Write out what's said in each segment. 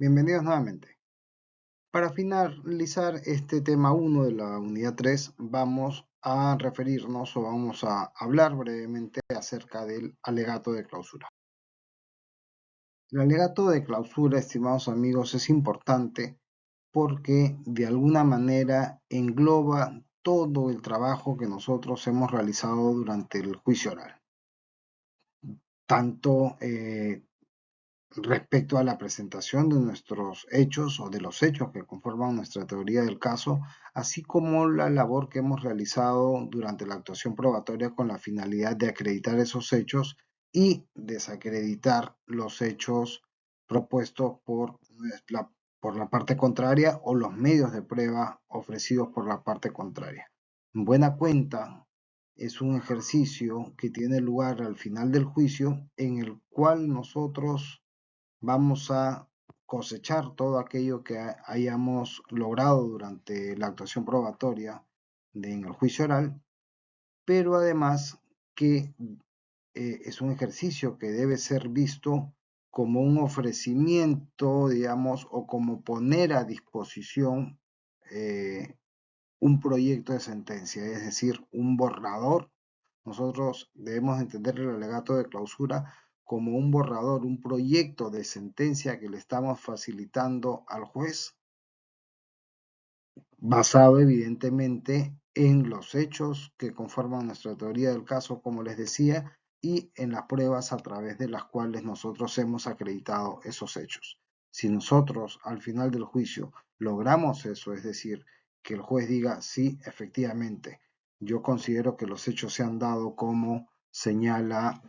Bienvenidos nuevamente. Para finalizar este tema 1 de la unidad 3, vamos a referirnos o vamos a hablar brevemente acerca del alegato de clausura. El alegato de clausura, estimados amigos, es importante porque de alguna manera engloba todo el trabajo que nosotros hemos realizado durante el juicio oral. Tanto respecto a la presentación de nuestros hechos o de los hechos que conforman nuestra teoría del caso, así como la labor que hemos realizado durante la actuación probatoria con la finalidad de acreditar esos hechos y desacreditar los hechos propuestos por la parte contraria o los medios de prueba ofrecidos por la parte contraria. En buena cuenta, es un ejercicio que tiene lugar al final del juicio en el cual nosotros vamos a cosechar todo aquello que hayamos logrado durante la actuación probatoria en el juicio oral, pero además que es un ejercicio que debe ser visto como un ofrecimiento, digamos, o como poner a disposición un proyecto de sentencia, es decir, un borrador. Nosotros debemos entender el alegato de clausura como un borrador, un proyecto de sentencia que le estamos facilitando al juez, basado evidentemente en los hechos que conforman nuestra teoría del caso, como les decía, y en las pruebas a través de las cuales nosotros hemos acreditado esos hechos. Si nosotros al final del juicio logramos eso, es decir, que el juez diga, sí, efectivamente, yo considero que los hechos se han dado como señala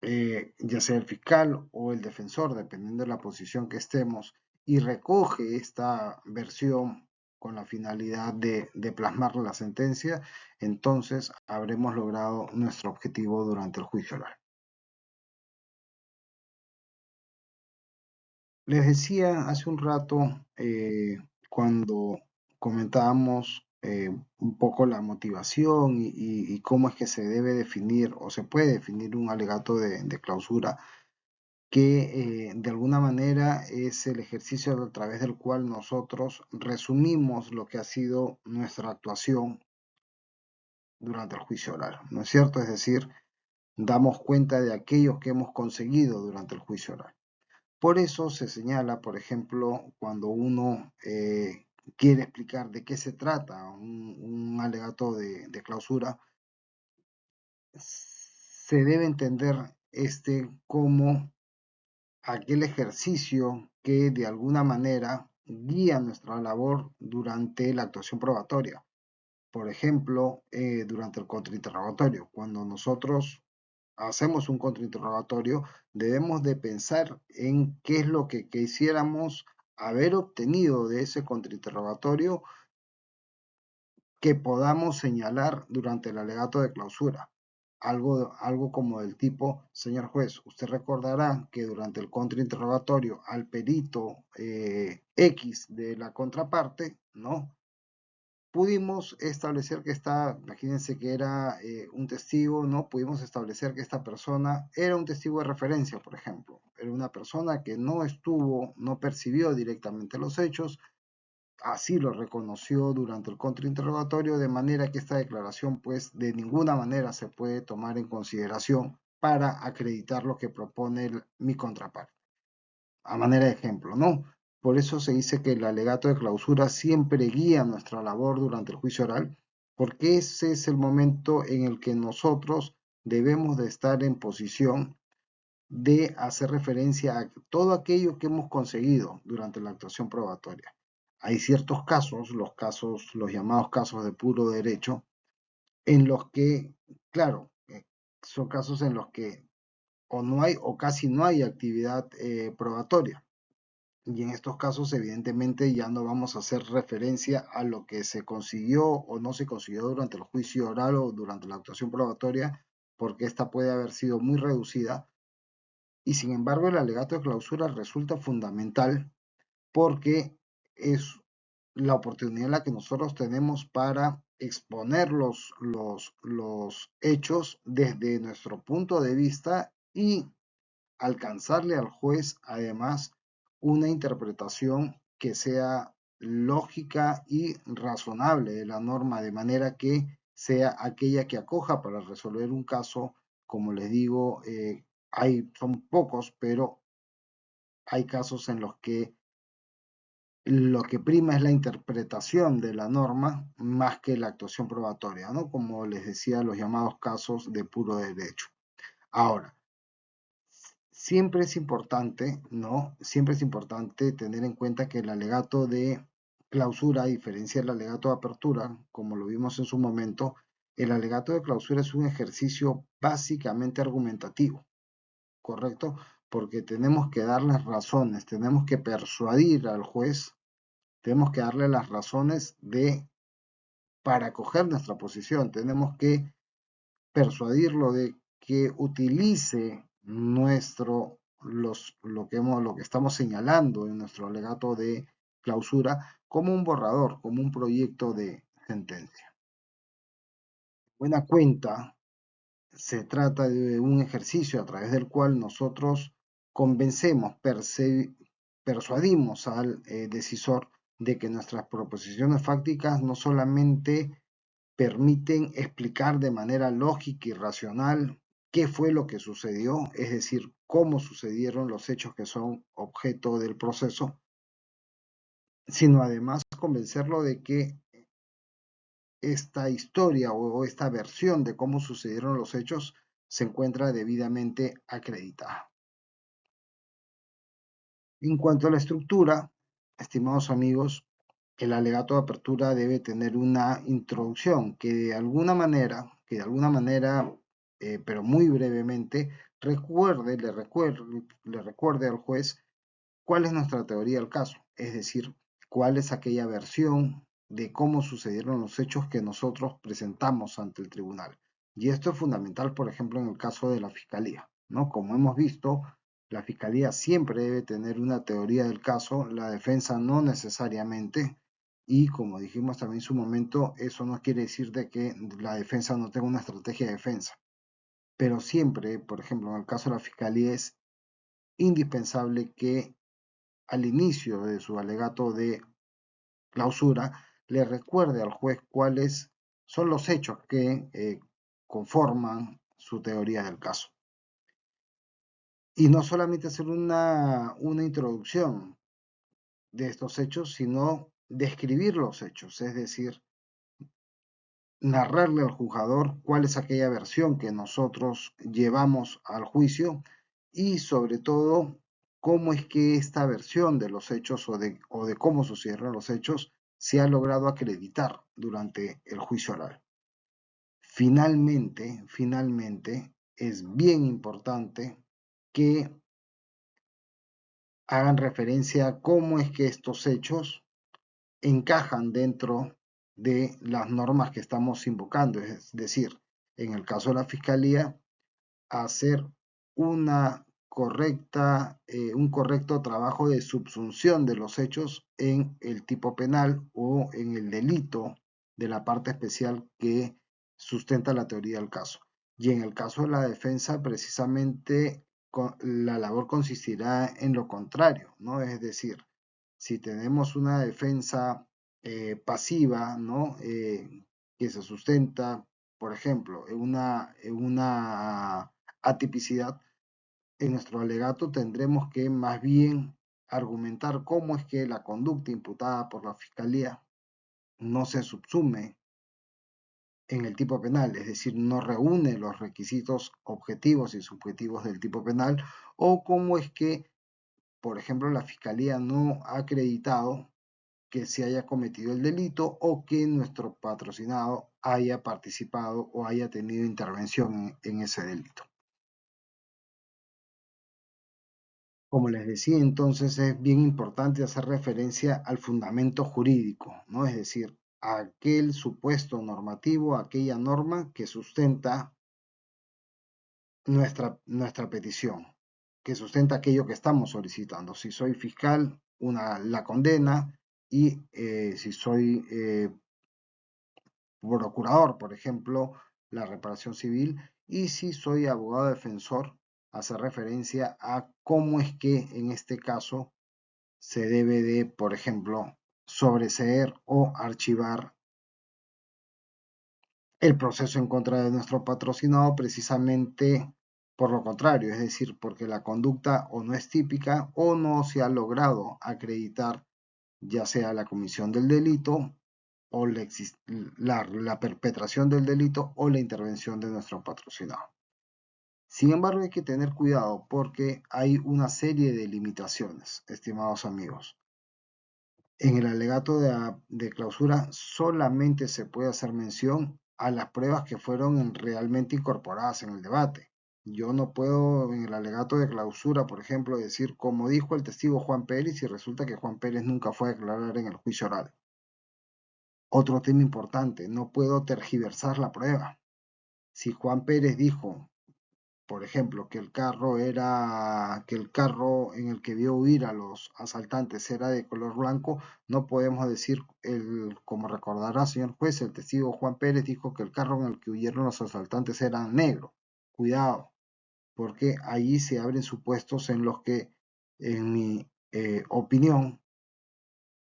ya sea el fiscal o el defensor, dependiendo de la posición que estemos, y recoge esta versión con la finalidad de plasmar la sentencia, entonces habremos logrado nuestro objetivo durante el juicio oral. Les decía hace un rato, cuando comentábamos un poco la motivación y cómo es que se debe definir o se puede definir un alegato de clausura, que de alguna manera es el ejercicio a través del cual nosotros resumimos lo que ha sido nuestra actuación durante el juicio oral, ¿no es cierto? Es decir, damos cuenta de aquello que hemos conseguido durante el juicio oral. Por eso se señala, por ejemplo, cuando uno quiere explicar de qué se trata un alegato de clausura, se debe entender como aquel ejercicio que de alguna manera guía nuestra labor durante la actuación probatoria. Por ejemplo, durante el contrainterrogatorio. Cuando nosotros hacemos un contrainterrogatorio, debemos de pensar en qué es lo que quisiéramos haber obtenido de ese contrainterrogatorio que podamos señalar durante el alegato de clausura. Algo como del tipo, señor juez, usted recordará que durante el contrainterrogatorio al perito X de la contraparte, ¿no? Pudimos establecer que imagínense que era un testigo, ¿no? Pudimos establecer que esta persona era un testigo de referencia, por ejemplo. Era una persona que no percibió directamente los hechos, así lo reconoció durante el contrainterrogatorio, de manera que esta declaración pues de ninguna manera se puede tomar en consideración para acreditar lo que propone mi contraparte. A manera de ejemplo, ¿no? Por eso se dice que el alegato de clausura siempre guía nuestra labor durante el juicio oral, porque ese es el momento en el que nosotros debemos de estar en posición de hacer referencia a todo aquello que hemos conseguido durante la actuación probatoria. Hay ciertos casos, los llamados casos de puro derecho, en los que, claro, son casos en los que o no hay o casi no hay actividad probatoria. Y en estos casos, evidentemente, ya no vamos a hacer referencia a lo que se consiguió o no se consiguió durante el juicio oral o durante la actuación probatoria, porque esta puede haber sido muy reducida, y sin embargo el alegato de clausura resulta fundamental porque es la oportunidad en la que nosotros tenemos para exponer los hechos desde nuestro punto de vista y alcanzarle al juez además una interpretación que sea lógica y razonable de la norma, de manera que sea aquella que acoja para resolver un caso. Como les digo, son pocos, pero hay casos en los que lo que prima es la interpretación de la norma más que la actuación probatoria, ¿no? Como les decía, los llamados casos de puro derecho. Ahora, siempre es importante, ¿no? Siempre es importante tener en cuenta que el alegato de clausura, a diferencia del alegato de apertura, como lo vimos en su momento, el alegato de clausura es un ejercicio básicamente argumentativo, ¿correcto? Porque tenemos que dar las razones, tenemos que persuadir al juez, tenemos que darle las razones para coger nuestra posición, tenemos que persuadirlo de que utilice lo que estamos señalando en nuestro alegato de clausura como un borrador, como un proyecto de sentencia. Buena cuenta, se trata de un ejercicio a través del cual nosotros convencemos, persuadimos al decisor de que nuestras proposiciones fácticas no solamente permiten explicar de manera lógica y racional qué fue lo que sucedió, es decir, cómo sucedieron los hechos que son objeto del proceso, sino además convencerlo de que esta historia o esta versión de cómo sucedieron los hechos se encuentra debidamente acreditada. En cuanto a la estructura, estimados amigos, el alegato de apertura debe tener una introducción que de alguna manera, pero muy brevemente, le recuerde al juez cuál es nuestra teoría del caso, es decir, cuál es aquella versión de cómo sucedieron los hechos que nosotros presentamos ante el tribunal. Y esto es fundamental, por ejemplo, en el caso de la fiscalía, ¿no? Como hemos visto, la fiscalía siempre debe tener una teoría del caso, la defensa no necesariamente, y como dijimos también en su momento, eso no quiere decir de que la defensa no tenga una estrategia de defensa. Pero siempre, por ejemplo, en el caso de la fiscalía es indispensable que al inicio de su alegato de clausura le recuerde al juez cuáles son los hechos que conforman su teoría del caso. Y no solamente hacer una introducción de estos hechos, sino describir los hechos, es decir, narrarle al juzgador cuál es aquella versión que nosotros llevamos al juicio y sobre todo cómo es que esta versión de los hechos o de cómo sucedieron los hechos se ha logrado acreditar durante el juicio oral. Finalmente, es bien importante que hagan referencia a cómo es que estos hechos encajan dentro de las normas que estamos invocando, es decir, en el caso de la Fiscalía, hacer un correcto trabajo de subsunción de los hechos en el tipo penal o en el delito de la parte especial que sustenta la teoría del caso. Y en el caso de la defensa, precisamente la labor consistirá en lo contrario, ¿no? Es decir, si tenemos una defensa pasiva, ¿no? Que se sustenta, por ejemplo, en una atipicidad, en nuestro alegato tendremos que más bien argumentar cómo es que la conducta imputada por la Fiscalía no se subsume en el tipo penal, es decir, no reúne los requisitos objetivos y subjetivos del tipo penal, o cómo es que, por ejemplo, la Fiscalía no ha acreditado que se haya cometido el delito o que nuestro patrocinado haya participado o haya tenido intervención en ese delito. Como les decía, entonces es bien importante hacer referencia al fundamento jurídico, ¿no? Es decir, a aquel supuesto normativo, aquella norma que sustenta nuestra petición, que sustenta aquello que estamos solicitando. Si soy fiscal, la condena, y si soy procurador, por ejemplo, la reparación civil, y si soy abogado defensor, hacer referencia a cómo es que en este caso se debe de, por ejemplo, sobreseer o archivar el proceso en contra de nuestro patrocinado precisamente por lo contrario, es decir, porque la conducta o no es típica o no se ha logrado acreditar ya sea la comisión del delito o la perpetración del delito o la intervención de nuestro patrocinado. Sin embargo, hay que tener cuidado porque hay una serie de limitaciones, estimados amigos. En el alegato de clausura solamente se puede hacer mención a las pruebas que fueron realmente incorporadas en el debate. Yo no puedo en el alegato de clausura, por ejemplo, decir como dijo el testigo Juan Pérez y resulta que Juan Pérez nunca fue a declarar en el juicio oral. Otro tema importante, no puedo tergiversar la prueba. Si Juan Pérez dijo, por ejemplo, que el carro en el que vio huir a los asaltantes era de color blanco, no podemos decir, como recordará, señor juez, el testigo Juan Pérez dijo que el carro en el que huyeron los asaltantes era negro. Cuidado, porque allí se abren supuestos en los que, en mi opinión,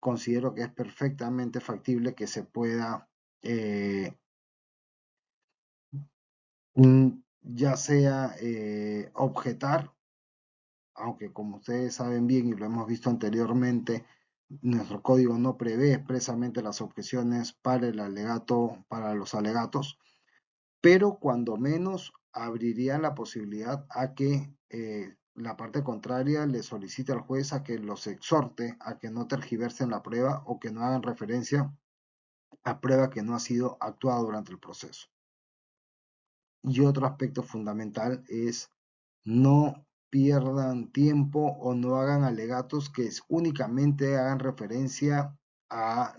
considero que es perfectamente factible que se pueda ya sea objetar, aunque como ustedes saben bien y lo hemos visto anteriormente, nuestro código no prevé expresamente las objeciones para el alegato, para los alegatos, pero cuando menos abriría la posibilidad a que la parte contraria le solicite al juez a que los exhorte a que no tergiversen la prueba o que no hagan referencia a prueba que no ha sido actuada durante el proceso. Y otro aspecto fundamental es no pierdan tiempo o no hagan alegatos que únicamente hagan referencia a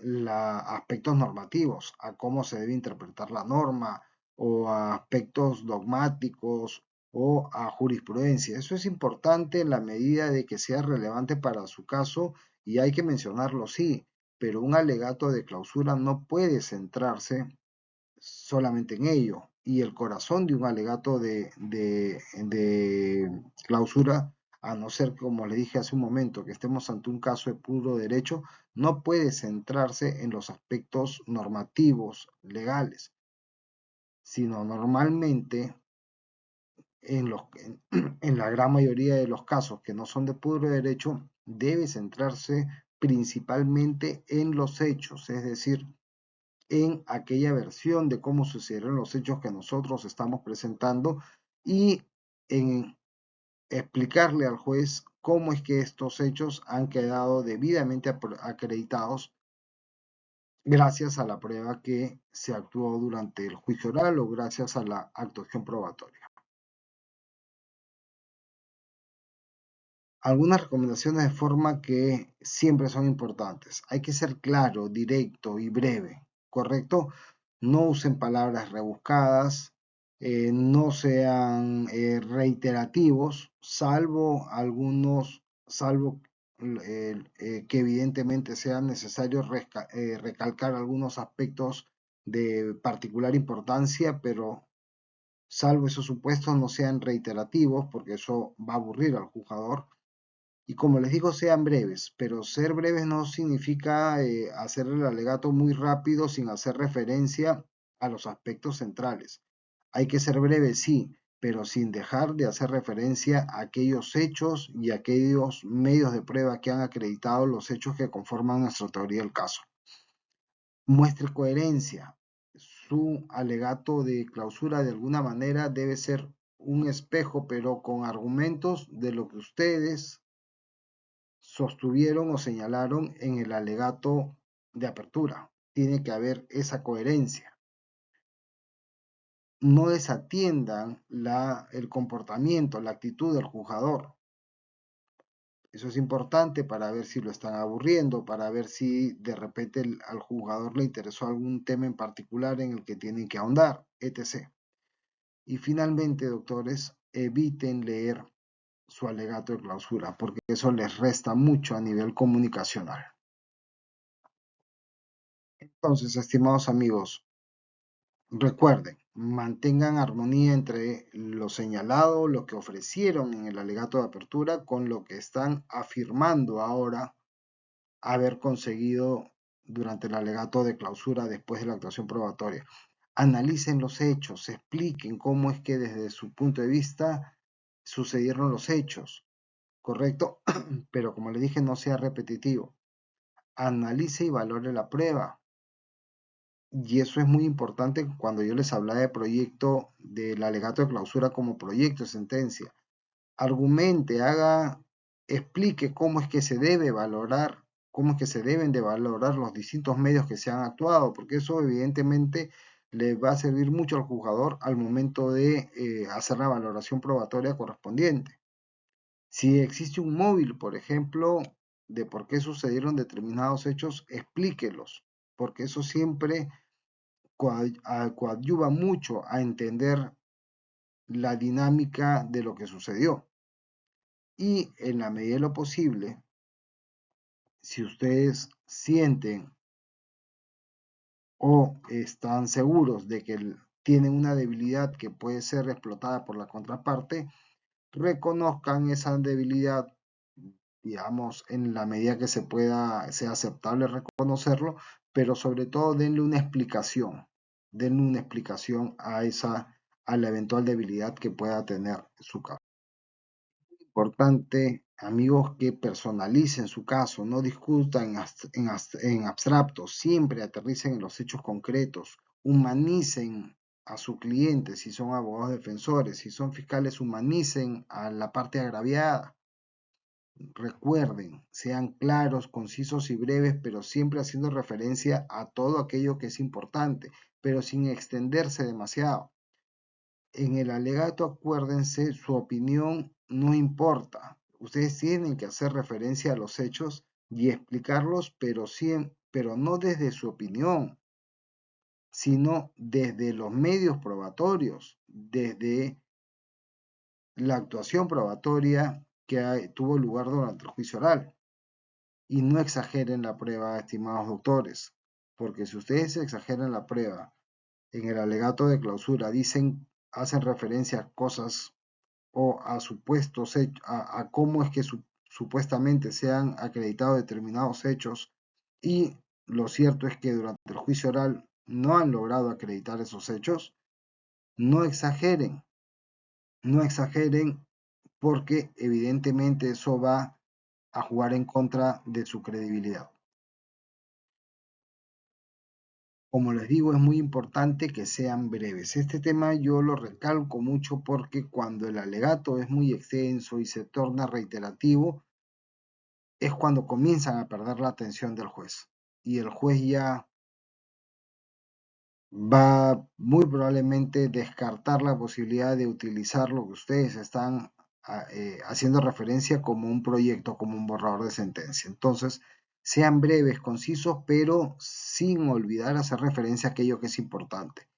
aspectos normativos, a cómo se debe interpretar la norma o a aspectos dogmáticos o a jurisprudencia. Eso es importante en la medida de que sea relevante para su caso y hay que mencionarlo, sí, pero un alegato de clausura no puede centrarse solamente en ello. Y el corazón de un alegato de clausura, a no ser, como le dije hace un momento, que estemos ante un caso de puro derecho, no puede centrarse en los aspectos normativos, legales, sino normalmente en la gran mayoría de los casos que no son de puro derecho, debe centrarse principalmente en los hechos, es decir, en aquella versión de cómo sucedieron los hechos que nosotros estamos presentando y en explicarle al juez cómo es que estos hechos han quedado debidamente acreditados gracias a la prueba que se actuó durante el juicio oral o gracias a la actuación probatoria. Algunas recomendaciones de forma que siempre son importantes. Hay que ser claro, directo y breve, ¿correcto? No usen palabras rebuscadas, no sean reiterativos, salvo que evidentemente sea necesario recalcar algunos aspectos de particular importancia, pero salvo esos supuestos no sean reiterativos, porque eso va a aburrir al jugador. Y como les digo, sean breves, pero ser breves no significa hacer el alegato muy rápido sin hacer referencia a los aspectos centrales. Hay que ser breve, sí, pero sin dejar de hacer referencia a aquellos hechos y aquellos medios de prueba que han acreditado los hechos que conforman nuestra teoría del caso. Muestre coherencia. Su alegato de clausura de alguna manera debe ser un espejo, pero con argumentos de lo que ustedes sostuvieron o señalaron en el alegato de apertura. Tiene que haber esa coherencia. No desatiendan el comportamiento, la actitud del juzgador. Eso es importante para ver si lo están aburriendo, para ver si de repente al jugador le interesó algún tema en particular en el que tienen que ahondar, etc. Y finalmente, doctores, eviten leer su alegato de clausura, porque eso les resta mucho a nivel comunicacional. Entonces, estimados amigos, recuerden, mantengan armonía entre lo señalado, lo que ofrecieron en el alegato de apertura, con lo que están afirmando ahora haber conseguido durante el alegato de clausura después de la actuación probatoria. Analicen los hechos, expliquen cómo es que desde su punto de vista sucedieron los hechos, ¿correcto? Pero como le dije, no sea repetitivo. Analice y valore la prueba. Y eso es muy importante cuando yo les hablaba de proyecto del alegato de clausura como proyecto de sentencia. Argumente, explique cómo es que se debe valorar, cómo es que se deben de valorar los distintos medios que se han actuado, porque eso evidentemente le va a servir mucho al juzgador al momento de hacer la valoración probatoria correspondiente. Si existe un móvil, por ejemplo, de por qué sucedieron determinados hechos, explíquelos, porque eso siempre coadyuva mucho a entender la dinámica de lo que sucedió. Y en la medida de lo posible, si ustedes sienten o están seguros de que tienen una debilidad que puede ser explotada por la contraparte, reconozcan esa debilidad, digamos, en la medida que sea aceptable reconocerlo, pero sobre todo denle una explicación a la eventual debilidad que pueda tener su caso. Importante, amigos, que personalicen su caso, no discutan en abstracto, siempre aterricen en los hechos concretos, humanicen a su cliente si son abogados defensores, si son fiscales, humanicen a la parte agraviada. Recuerden, sean claros, concisos y breves, pero siempre haciendo referencia a todo aquello que es importante, pero sin extenderse demasiado. En el alegato, acuérdense, su opinión no importa. Ustedes tienen que hacer referencia a los hechos y explicarlos, pero no desde su opinión, sino desde los medios probatorios, desde la actuación probatoria que tuvo lugar durante el juicio oral. Y no exageren la prueba, estimados doctores, porque si ustedes exageran la prueba en el alegato de clausura, hacen referencia a cosas o a supuestos hechos, a cómo es que supuestamente se han acreditado determinados hechos, y lo cierto es que durante el juicio oral no han logrado acreditar esos hechos. No exageren, no exageren, porque evidentemente eso va a jugar en contra de su credibilidad. Como les digo, es muy importante que sean breves. Este tema yo lo recalco mucho porque cuando el alegato es muy extenso y se torna reiterativo, es cuando comienzan a perder la atención del juez. Y el juez ya va muy probablemente descartar la posibilidad de utilizar lo que ustedes están haciendo referencia como un proyecto, como un borrador de sentencia. Entonces, sean breves, concisos, pero sin olvidar hacer referencia a aquello que es importante.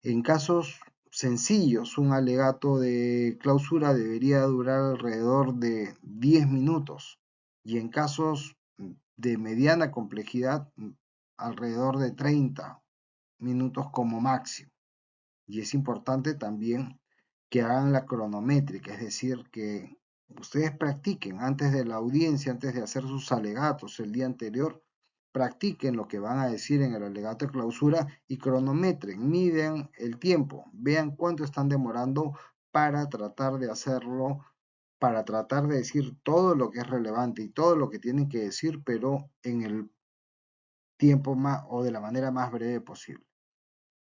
En casos sencillos, un alegato de clausura debería durar alrededor de 10 minutos, y en casos de mediana complejidad, alrededor de 30 minutos como máximo. Y es importante también que hagan la cronométrica, es decir, que ustedes practiquen antes de la audiencia, antes de hacer sus alegatos el día anterior, practiquen lo que van a decir en el alegato de clausura y cronometren, miden el tiempo, vean cuánto están demorando para tratar de hacerlo, para tratar de decir todo lo que es relevante y todo lo que tienen que decir, pero en el tiempo más o de la manera más breve posible.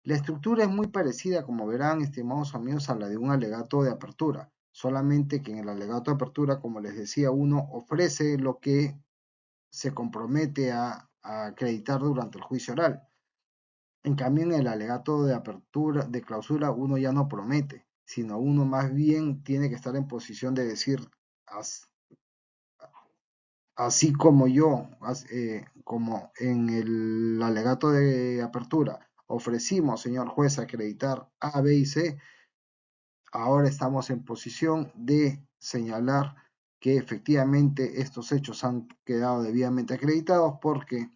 La estructura es muy parecida, como verán, estimados amigos, a la de un alegato de apertura, solamente que en el alegato de apertura, como les decía, uno ofrece lo que se compromete a acreditar durante el juicio oral. En cambio, en el alegato de apertura, de clausura, uno ya no promete, sino uno más bien tiene que estar en posición de decir, así como como en el alegato de apertura, ofrecimos, señor juez, acreditar A, B y C, ahora estamos en posición de señalar que efectivamente estos hechos han quedado debidamente acreditados porque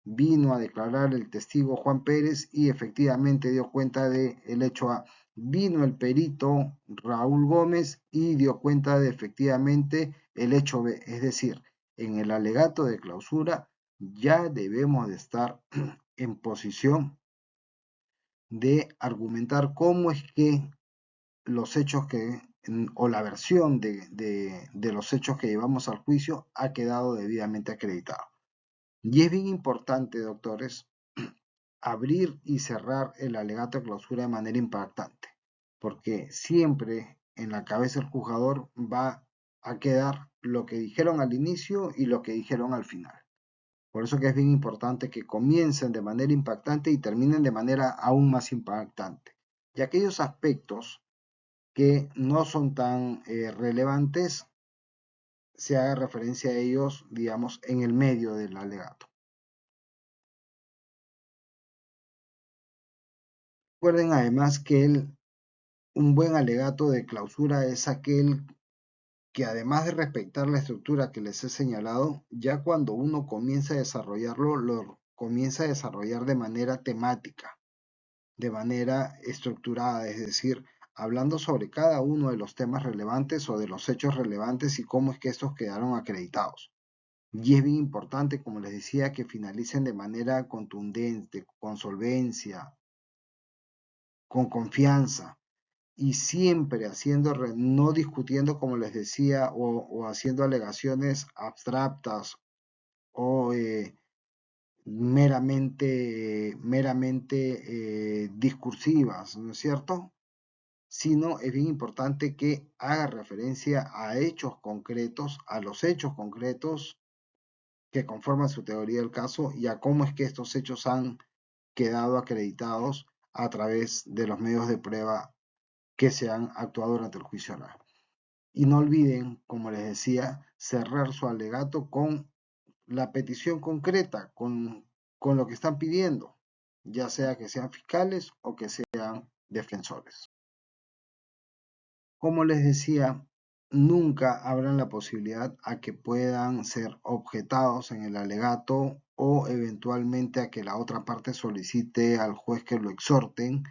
vino a declarar el testigo Juan Pérez y efectivamente dio cuenta del hecho A. Vino el perito Raúl Gómez y dio cuenta de efectivamente el hecho B. Es decir, en el alegato de clausura ya debemos de estar en posición de argumentar cómo es que los hechos o la versión de los hechos que llevamos al juicio ha quedado debidamente acreditado. Y es bien importante, doctores, abrir y cerrar el alegato de clausura de manera impactante, porque siempre en la cabeza del juzgador va a quedar lo que dijeron al inicio y lo que dijeron al final. Por eso que es bien importante que comiencen de manera impactante y terminen de manera aún más impactante. Y aquellos aspectos que no son tan relevantes, se haga referencia a ellos, digamos, en el medio del alegato. Recuerden además que un buen alegato de clausura es aquel que, además de respetar la estructura que les he señalado, ya cuando uno comienza a desarrollarlo, lo comienza a desarrollar de manera temática, de manera estructurada, es decir, hablando sobre cada uno de los temas relevantes o de los hechos relevantes y cómo es que estos quedaron acreditados. Y es bien importante, como les decía, que finalicen de manera contundente, con solvencia, con confianza y siempre haciendo, no discutiendo, como les decía, o haciendo alegaciones abstractas o meramente discursivas, ¿no es cierto? Sino es bien importante que haga referencia a hechos concretos, a los hechos concretos que conforman su teoría del caso y a cómo es que estos hechos han quedado acreditados a través de los medios de prueba que se han actuado durante el juicio oral. Y no olviden, como les decía, cerrar su alegato con la petición concreta, con lo que están pidiendo, ya sea que sean fiscales o que sean defensores. Como les decía, nunca abran la posibilidad a que puedan ser objetados en el alegato o eventualmente a que la otra parte solicite al juez que lo exhorten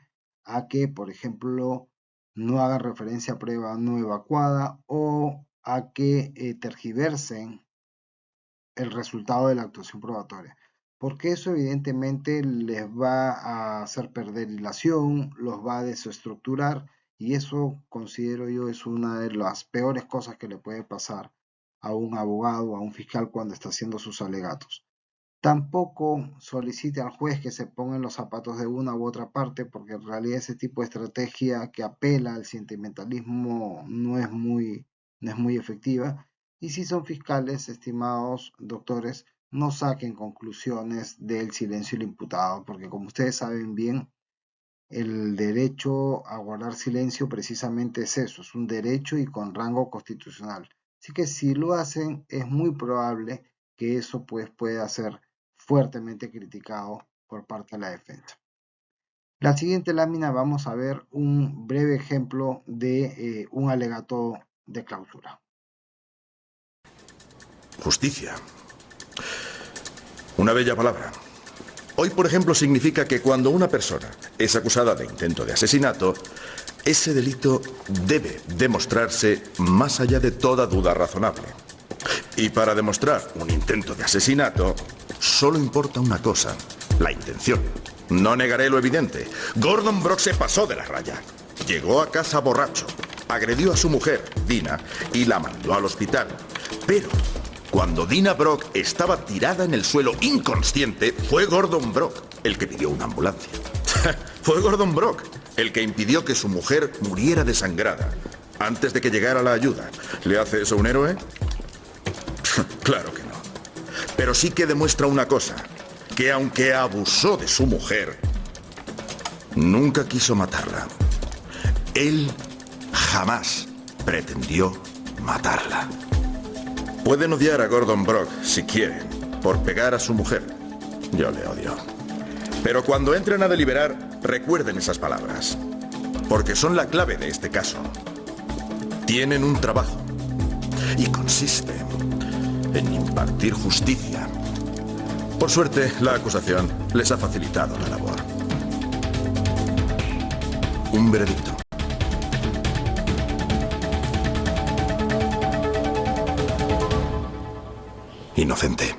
a que, por ejemplo, no haga referencia a prueba no evacuada o a que tergiversen el resultado de la actuación probatoria, porque eso evidentemente les va a hacer perder hilación, los va a desestructurar y eso considero yo es una de las peores cosas que le puede pasar a un abogado, a un fiscal cuando está haciendo sus alegatos. Tampoco solicite al juez que se ponga en los zapatos de una u otra parte, porque en realidad ese tipo de estrategia que apela al sentimentalismo no es muy efectiva. Y si son fiscales, estimados doctores, no saquen conclusiones del silencio del imputado, porque como ustedes saben bien, el derecho a guardar silencio precisamente es eso, es un derecho y con rango constitucional. Así que si lo hacen, es muy probable que eso pues pueda ser fuertemente criticado por parte de la defensa. La siguiente lámina vamos a ver un breve ejemplo de un alegato de clausura. Justicia. Una bella palabra. Hoy, por ejemplo, significa que cuando una persona es acusada de intento de asesinato, ese delito debe demostrarse más allá de toda duda razonable. Y para demostrar un intento de asesinato, solo importa una cosa: la intención. No negaré lo evidente. Gordon Brock se pasó de la raya. Llegó a casa borracho, agredió a su mujer, Dina, y la mandó al hospital. Pero cuando Dina Brock estaba tirada en el suelo inconsciente, fue Gordon Brock el que pidió una ambulancia. Fue Gordon Brock el que impidió que su mujer muriera desangrada antes de que llegara la ayuda. ¿Le hace eso un héroe? Claro que no. Pero sí que demuestra una cosa: que aunque abusó de su mujer, nunca quiso matarla. Él jamás pretendió matarla. Pueden odiar a Gordon Brock si quieren, por pegar a su mujer. Yo le odio. Pero cuando entren a deliberar, recuerden esas palabras, porque son la clave de este caso. Tienen un trabajo y consiste en impartir justicia Por suerte, la acusación les ha facilitado la labor. Un veredicto. Inocente.